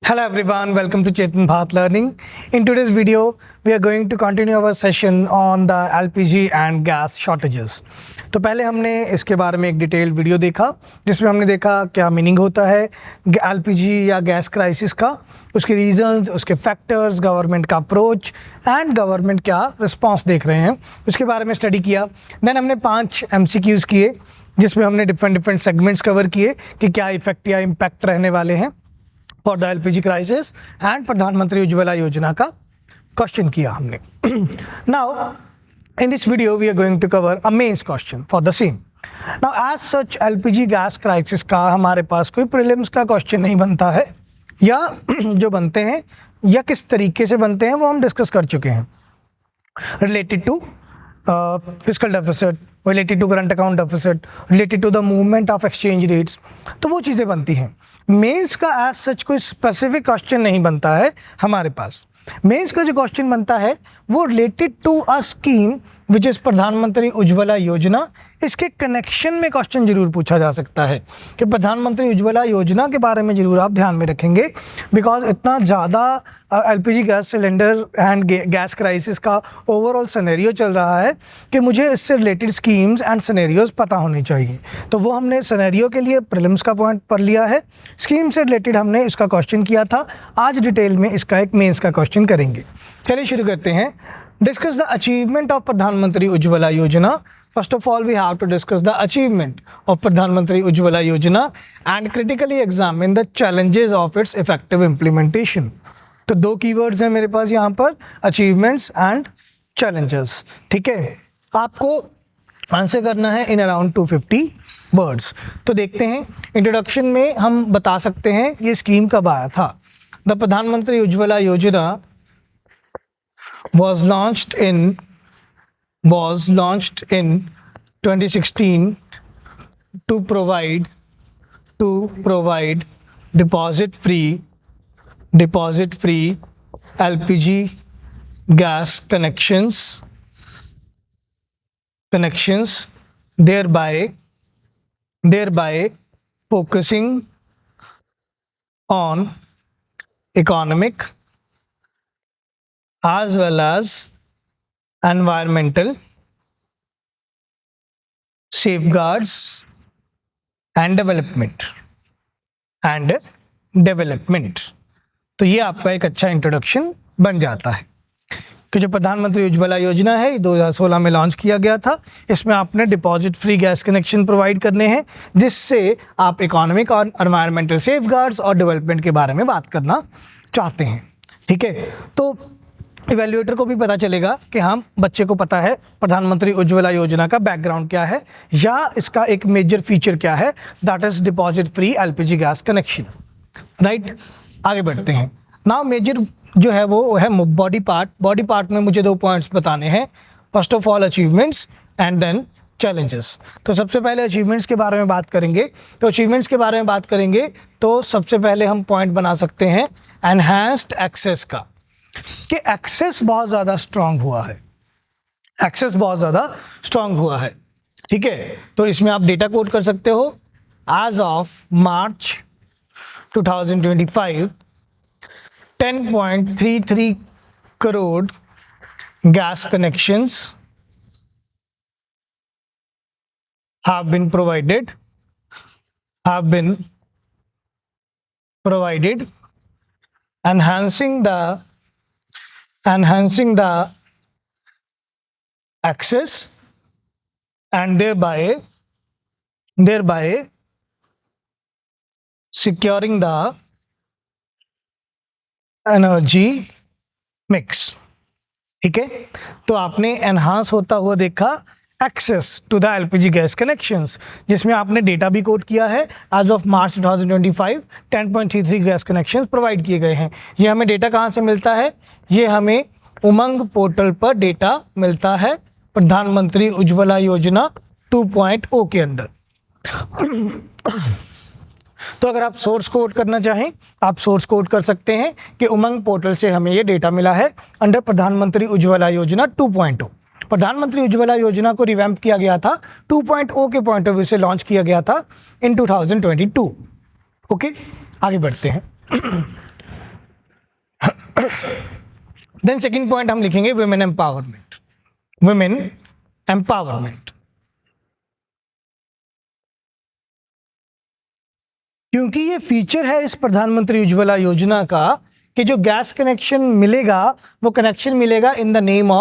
Hello everyone, welcome to Chetan Bharat Learning. In today's video, we are going to continue our session on the LPG and gas shortages. तो पहले हमने इसके बारे में एक detail video देखा जिसमें हमने देखा क्या मीनिंग होता है LPG या गैस क्राइसिस का, उसके रीजंस, उसके फैक्टर्स, गवर्नमेंट का अप्रोच एंड गवर्नमेंट क्या रिस्पांस देख रहे हैं, उसके बारे में स्टडी किया. देन हमने 5 MCQs किए जिसमें हमने डिफरेंट सेगमेंट्स कवर किए कि क्या इफेक्ट या इम्पैक्ट रहने वाले हैं for the LPG crisis and प्रधानमंत्री उज्ज्वला योजना का क्वेश्चन किया हमने. Now in this video we are going to cover a mains question for the same. Now as such LPG gas crisis का हमारे पास कोई प्रीलिम्स का क्वेश्चन नहीं बनता है, या जो बनते हैं या किस तरीके से बनते हैं वो हम डिस्कस कर चुके हैं. Related to fiscal deficit, related to current account deficit, related to the movement of exchange rates, तो वो चीज़ें बनती हैं. मेंस का एज सच कोई स्पेसिफिक क्वेश्चन नहीं बनता है हमारे पास. मेंस का जो क्वेश्चन बनता है वो related to a scheme which is Pradhan Mantri Ujjwala योजना. इसके कनेक्शन में क्वेश्चन जरूर पूछा जा सकता है कि प्रधानमंत्री उज्ज्वला योजना के बारे में जरूर आप ध्यान में रखेंगे, बिकॉज इतना ज़्यादा LPG gas cylinder and gas crisis का ओवरऑल सिनेरियो चल रहा है कि मुझे इससे रिलेटेड स्कीम्स एंड सिनेरियोज पता होने चाहिए. तो वो हमने सिनेरियो के लिए प्रीलिम्स का पॉइंट पढ़ लिया है, स्कीम से रिलेटेड हमने इसका क्वेश्चन किया था. आज डिटेल में इसका एक मेंस का क्वेश्चन करेंगे. चलिए शुरू करते हैं. डिस्कस द अचीवमेंट ऑफ प्रधानमंत्री उज्ज्वला योजना. First of all, we have to discuss the achievement of Pradhan Mantri Ujjwala Yojana and critically examine the challenges of its effective implementation. तो 2 keywords हैं मेरे पास यहाँ पर, achievements and challenges. ठीक है, आपको आंसर करना है in around 250 words. तो देखते हैं. इंट्रोडक्शन में हम बता सकते हैं ये स्कीम कब आया था. द प्रधानमंत्री उज्ज्वला योजना was launched in 2016 to provide deposit free LPG gas connections, thereby focusing on economic as well as environmental safeguards and development. तो ये आपका एक अच्छा इंट्रोडक्शन बन जाता है कि जो प्रधानमंत्री उज्ज्वला योजना है 2016 में लॉन्च किया गया था. इसमें आपने deposit free gas connection provide करने हैं जिससे आप इकोनॉमिक और एनवायरमेंटल सेफगार्ड्स और डेवलपमेंट के बारे में बात करना चाहते हैं. ठीक है, तो इवैल्यूएटर को भी पता चलेगा कि हम बच्चे को पता है प्रधानमंत्री उज्ज्वला योजना का बैकग्राउंड क्या है या इसका एक मेजर फीचर क्या है, that is deposit free LPG gas connection. Right, आगे बढ़ते हैं. नाउ मेजर जो है वो है बॉडी पार्ट में मुझे 2 पॉइंट्स बताने हैं. First of all achievements and then challenges. तो सबसे पहले अचीवमेंट्स के बारे में बात करेंगे. तो अचीवमेंट्स के बारे में बात करेंगे तो सबसे पहले हम पॉइंट बना सकते हैं एनहांस्ड एक्सेस का, कि एक्सेस बहुत ज़्यादा स्ट्रांग हुआ है. ठीक है, तो इसमें आप डेटा कोट कर सकते हो. As of March 2025 10.33 crore gas connections have been provided enhancing the access and thereby securing the energy mix. ठीक है, तो आपने एनहांस होता हुआ देखा access to the LPG gas connections, जिसमें आपने डेटा भी कोट किया है. As of March 2025 10.33 gas connections provide किए गए हैं. ये हमें डेटा कहाँ से मिलता है, ये हमें उमंग पोर्टल पर डेटा मिलता है प्रधानमंत्री उज्ज्वला योजना 2.0 के अंदर. तो अगर आप सोर्स कोड करना चाहें आप सोर्स कोड कर सकते हैं कि उमंग पोर्टल से हमें ये डेटा मिला है अंडर प्रधानमंत्री उज्ज्वला योजना 2.0. प्रधानमंत्री उज्ज्वला योजना को रिवैम्प किया गया था 2.0 के पॉइंट ऑफ व्यू से लॉन्च किया गया था इन 2022. ओके, आगे बढ़ते हैं. देन सेकंड पॉइंट हम लिखेंगे वुमेन एम्पावरमेंट। वुमेन एम्पावरमेंट, क्योंकि ये फीचर है इस प्रधानमंत्री उज्ज्वला योजना का कि जो गैस कनेक्शन मिलेगा वो कनेक्शन मिलेगा इन the name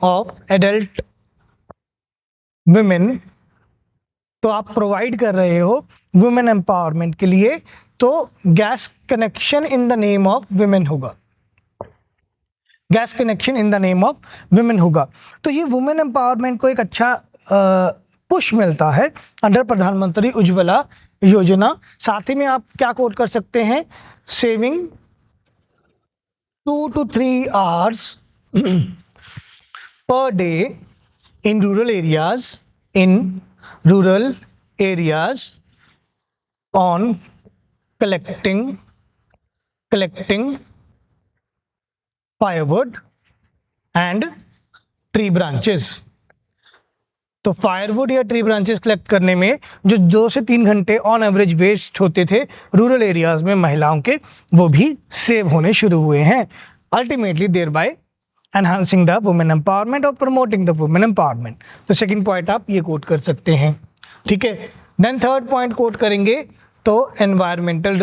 of adult women. तो आप प्रोवाइड कर रहे हो वुमेन एम्पावरमेंट के लिए, तो gas connection in the name of women होगा, gas connection in the name of women होगा। तो ये वुमेन एम्पावरमेंट को एक अच्छा पुश मिलता है अंडर प्रधानमंत्री उज्ज्वला योजना। साथ ही में आप क्या कोट कर सकते हैं, saving 2 to 3 hours per day in rural areas on collecting firewood and tree branches। तो फायरवुड या ट्री ब्रांचेस कलेक्ट करने में जो 2 से 3 घंटे ऑन एवरेज वेस्ट होते थे रूरल एरियाज में महिलाओं के, वो भी सेव होने शुरू हुए हैं, ultimately thereby enhancing the women empowerment और प्रमोटिंग द वुमेन एम्पावरमेंट। तो सेकंड पॉइंट आप ये कोट कर सकते हैं, ठीक है। देन थर्ड पॉइंट कोट करेंगे तो एनवायरमेंटल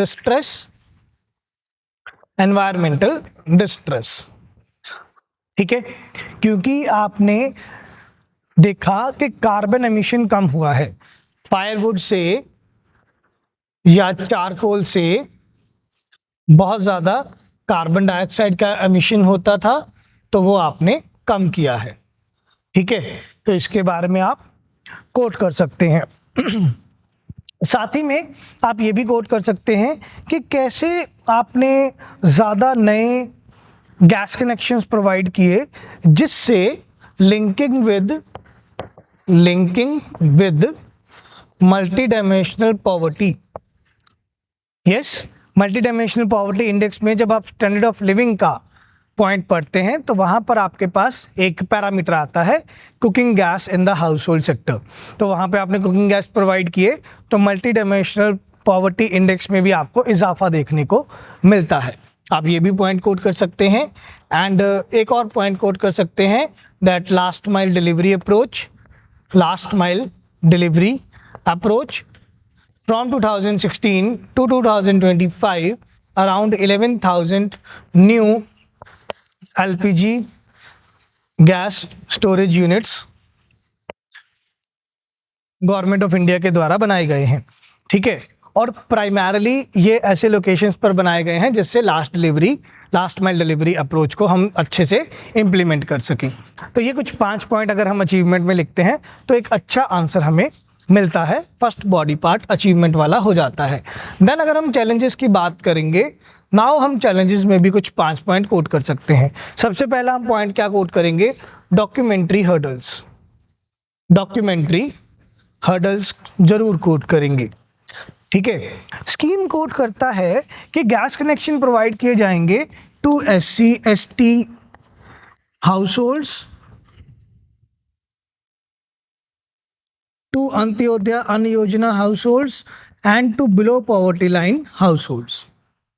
डिस्ट्रेस, ठीक है, क्योंकि आपने देखा कि कार्बन एमिशन कम हुआ है, फायरवुड से या चारकोल से बहुत ज़्यादा कार्बन डाइऑक्साइड का एमिशन होता था, तो वो आपने कम किया है, ठीक है। तो इसके बारे में आप कोट कर सकते हैं। साथ ही में आप ये भी कोट कर सकते हैं कि कैसे आपने ज़्यादा नए गैस कनेक्शंस प्रोवाइड किए जिससे linking with multi dimensional poverty. Yes, multi dimensional poverty index में जब आप स्टैंडर्ड ऑफ लिविंग का पॉइंट पढ़ते हैं तो वहाँ पर आपके पास एक पैरामीटर आता है cooking gas in the house hold sector. तो वहाँ पे आपने कुकिंग गैस प्रोवाइड किए तो मल्टी डायमेंशनल पॉवर्टी इंडेक्स में भी आपको इजाफा देखने को मिलता है। आप ये भी पॉइंट कोट कर सकते हैं। एंड एक और पॉइंट कोट कर सकते हैं that last mile delivery approach from 2016 to 2025 around 11,000 new LPG gas storage units government of India के द्वारा बनाए गए हैं, ठीक है। और प्राइमरली ये ऐसे लोकेशंस पर बनाए गए हैं जिससे लास्ट माइल डिलीवरी अप्रोच को हम अच्छे से इम्प्लीमेंट कर सकें। तो ये कुछ 5 पॉइंट अगर हम अचीवमेंट में लिखते हैं तो एक अच्छा आंसर हमें मिलता है, फर्स्ट बॉडी पार्ट अचीवमेंट वाला हो जाता है। देन अगर हम चैलेंजेस की बात करेंगे, नाउ हम चैलेंजेस में भी कुछ 5 पॉइंट कोट कर सकते हैं। सबसे पहला हम पॉइंट क्या कोट करेंगे, डॉक्यूमेंट्री हर्डल्स जरूर कोट करेंगे, ठीक है। स्कीम कोट करता है कि गैस कनेक्शन प्रोवाइड किए जाएंगे to SC/ST households, to Antyodaya Anna Yojana households and to below poverty line households.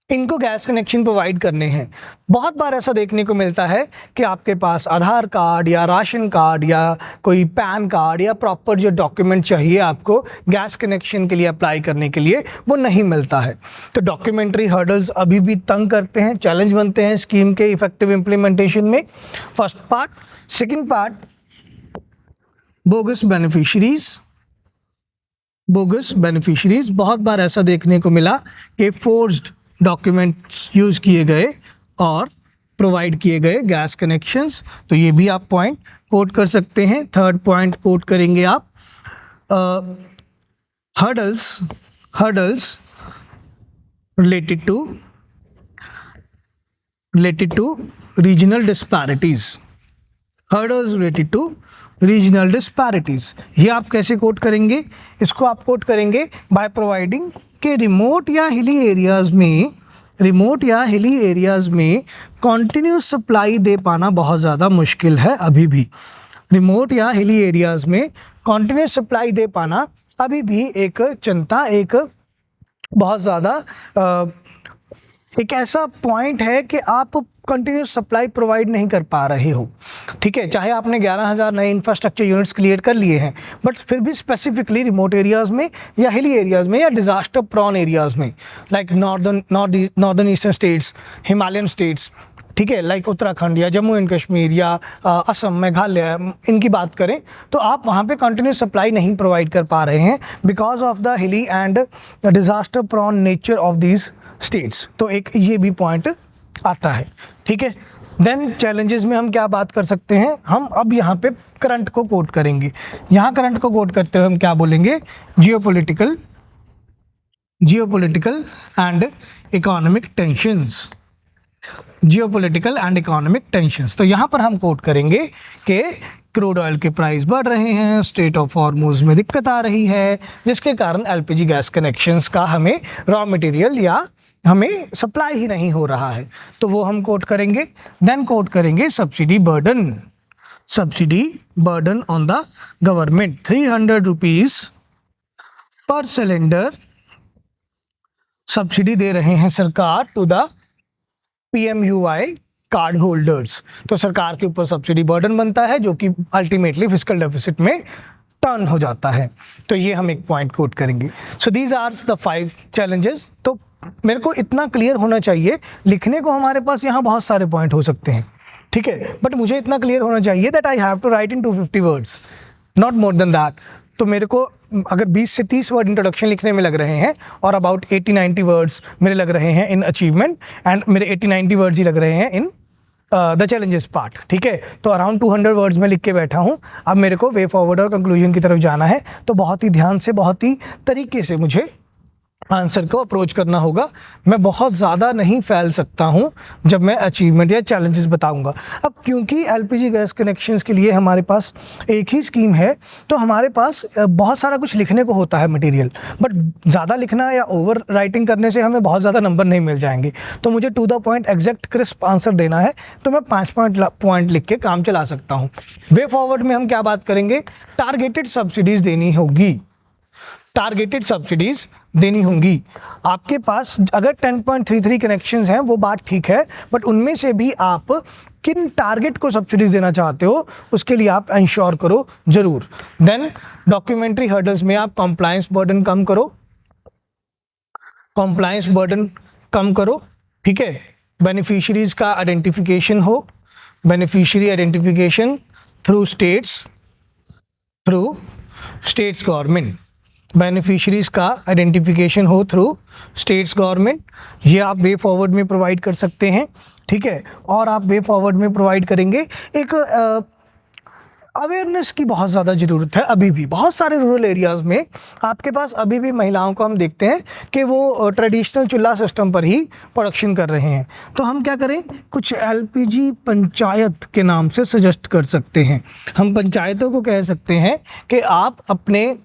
इनको गैस कनेक्शन प्रोवाइड करने हैं। बहुत बार ऐसा देखने को मिलता है कि आपके पास आधार कार्ड या राशन कार्ड या कोई पैन कार्ड या प्रॉपर जो डॉक्यूमेंट चाहिए आपको गैस कनेक्शन के लिए अप्लाई करने के लिए, वो नहीं मिलता है। तो डॉक्यूमेंट्री हर्डल्स अभी भी तंग करते हैं, चैलेंज बनते हैं स्कीम के इफेक्टिव इम्प्लीमेंटेशन में। First part. Second part, bogus beneficiaries. बहुत बार ऐसा देखने को मिला कि फोर्स्ड डॉक्यूमेंट्स यूज़ किए गए और प्रोवाइड किए गए गैस कनेक्शंस, तो ये भी आप पॉइंट कोट कर सकते हैं। थर्ड पॉइंट कोट करेंगे आप hurdles related to regional disparities. ये आप कैसे कोट करेंगे, इसको आप कोट करेंगे बाय प्रोवाइडिंग कि रिमोट या हिली एरियाज़ में कॉन्टिन्यूस सप्लाई दे पाना बहुत ज़्यादा मुश्किल है अभी भी। रिमोट या हिली एरियाज़ में कॉन्टिन्यूस सप्लाई दे पाना अभी भी एक चिंता, एक बहुत ज़्यादा एक ऐसा पॉइंट है कि आप कंटिन्यूस सप्लाई प्रोवाइड नहीं कर पा रहे हो, ठीक है। चाहे आपने 11,000 नए इंफ्रास्ट्रक्चर यूनिट्स क्लियर कर लिए हैं, बट फिर भी स्पेसिफिकली रिमोट एरियाज़ में या हिली एरियाज़ में या डिज़ास्टर प्रोन एरियाज़ में, like northern eastern states, Himalayan states, ठीक है, लाइक उत्तराखंड या जम्मू एंड कश्मीर या असम, मेघालय, इनकी बात करें तो आप वहाँ पे कंटिन्यूस सप्लाई नहीं प्रोवाइड कर पा रहे हैं because of the hilly and disaster prone nature of these states. तो एक ये भी पॉइंट आता है, ठीक है। देन चैलेंजेस में हम क्या बात कर सकते हैं, हम अब यहाँ पे करंट को कोट करेंगे। यहाँ करंट को कोट करते हुए हम क्या बोलेंगे, geopolitical and economic tensions, geopolitical and economic tensions. तो यहाँ पर हम कोट करेंगे कि क्रूड ऑयल के प्राइस बढ़ रहे हैं, स्ट्रेट ऑफ हॉर्मुज़ में दिक्कत आ रही है, जिसके कारण एलपीजी गैस कनेक्शंस का हमें रॉ मटेरियल या हमें सप्लाई ही नहीं हो रहा है, तो वो हम कोट करेंगे। देन कोट करेंगे subsidy burden on the government, 300 rupees per cylinder subsidy दे रहे हैं सरकार to the PMUY card holders. तो सरकार के ऊपर सब्सिडी बर्डन बनता है जो कि अल्टीमेटली फिस्कल डेफिसिट में टर्न हो जाता है। तो ये हम एक पॉइंट कोट करेंगे। So these are the 5 challenges. तो मेरे को इतना क्लियर होना चाहिए, लिखने को हमारे पास यहाँ बहुत सारे पॉइंट हो सकते हैं, ठीक है, बट मुझे इतना क्लियर होना चाहिए that I have to write in 250 words, not more than that. तो मेरे को अगर 20 से 30 वर्ड इंट्रोडक्शन लिखने में लग रहे हैं और अबाउट 80-90 वर्ड्स मेरे लग रहे हैं इन अचीवमेंट, एंड मेरे 80-90 वर्ड्स ही लग रहे हैं इन द चैलेंजेस पार्ट, ठीक है। तो अराउंड 200 वर्ड्स में लिख के बैठा हूँ। अब मेरे को वे फॉरवर्ड और कंक्लूजन की तरफ जाना है, तो बहुत ही ध्यान से, बहुत ही तरीके से मुझे आंसर को अप्रोच करना होगा। मैं बहुत ज़्यादा नहीं फैल सकता हूँ जब मैं अचीवमेंट या चैलेंजेस बताऊँगा। अब क्योंकि एलपीजी गैस कनेक्शंस के लिए हमारे पास एक ही स्कीम है, तो हमारे पास बहुत सारा कुछ लिखने को होता है मटेरियल, बट ज़्यादा लिखना या ओवर राइटिंग करने से हमें बहुत ज़्यादा नंबर नहीं मिल जाएंगे। तो मुझे to the point exact crisp answer देना है, तो मैं 5 पॉइंट लिख के काम चला सकता हूँ। वे फॉरवर्ड में हम क्या बात करेंगे, टारगेटेड सब्सिडीज़ देनी होगी, टारगेटेड सब्सिडीज़ देनी होंगी। आपके पास अगर 10.33 कनेक्शंस हैं वो बात ठीक है, बट उनमें से भी आप किन टारगेट को सब्सिडीज देना चाहते हो उसके लिए आप इंश्योर करो जरूर। देन डॉक्यूमेंट्री हर्डल्स में आप कंप्लायंस बर्डन कम करो, ठीक है। बेनिफिशियरीज का आइडेंटिफिकेशन हो, beneficiary identification through states government, beneficiaries का आइडेंटिफिकेशन हो थ्रू स्टेट्स गवर्नमेंट, ये आप वे फॉरवर्ड में प्रोवाइड कर सकते हैं, ठीक है। और आप वे फॉरवर्ड में प्रोवाइड करेंगे एक अवेयरनेस की बहुत ज़्यादा ज़रूरत है। अभी भी बहुत सारे रूरल एरियाज़ में आपके पास अभी भी महिलाओं को हम देखते हैं कि वो ट्रेडिशनल चूल्हा सिस्टम पर ही प्रोडक्शन कर रहे हैं। तो हम क्या करें, कुछ एलपीजी पंचायत के नाम से सजेस्ट कर सकते हैं। हम पंचायतों को कह सकते हैं कि आप अपने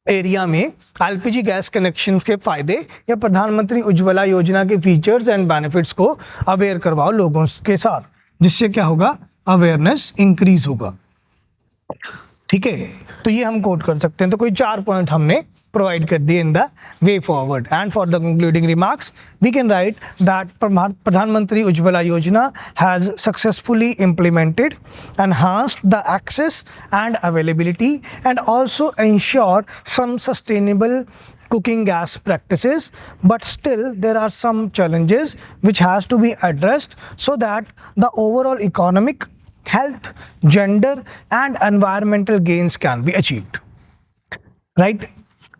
एरिया में एलपीजी गैस कनेक्शन के फ़ायदे या प्रधानमंत्री उज्ज्वला योजना के फीचर्स एंड बेनिफिट्स को अवेयर करवाओ लोगों के साथ, जिससे क्या होगा, अवेयरनेस इंक्रीज होगा, ठीक है। तो ये हम कोट कर सकते हैं। तो कोई 4 पॉइंट हमने प्रोवाइड कर दिए in the way forward. And for the concluding remarks we can write that Pradhan Mantri Ujjwala Yojana has successfully implemented, enhanced the access and availability, and also ensure some sustainable cooking gas practices, but still there are some challenges which has to be addressed so that the overall economic, health, gender and environmental gains can be achieved, right?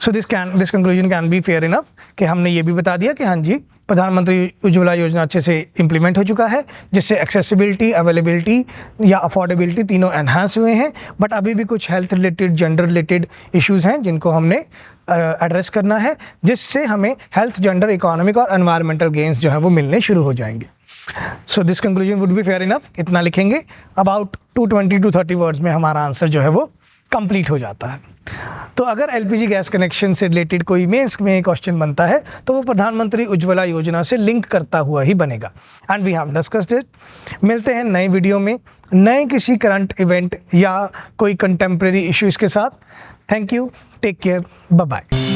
So this conclusion can be fair enough कि हमने ये भी बता दिया कि हाँ जी, प्रधानमंत्री उज्ज्वला योजना अच्छे से इम्प्लीमेंट हो चुका है, जिससे एक्सेसिबिलिटी, अवेलेबिलिटी या अफोर्डेबिलिटी तीनों एनहांस हुए हैं, बट अभी भी कुछ health related, gender related issues हैं जिनको हमने एड्रेस करना है, जिससे हमें हेल्थ, जेंडर, इकोनॉमिक और एनवायरमेंटल गेन्स जो है वो मिलने शुरू हो जाएंगे। So this conclusion would be fair enough. इतना लिखेंगे, अबाउट 220 to 30 वर्ड्स में हमारा आंसर जो है वो कंप्लीट हो जाता है। तो अगर एलपीजी गैस कनेक्शन से रिलेटेड कोई मेंस में क्वेश्चन बनता है तो वो प्रधानमंत्री उज्ज्वला योजना से लिंक करता हुआ ही बनेगा। And we have discussed it. मिलते हैं नए वीडियो में नए किसी करंट इवेंट या कोई कंटेम्प्रेरी इश्यूज़ के साथ। Thank you, take care, bye bye.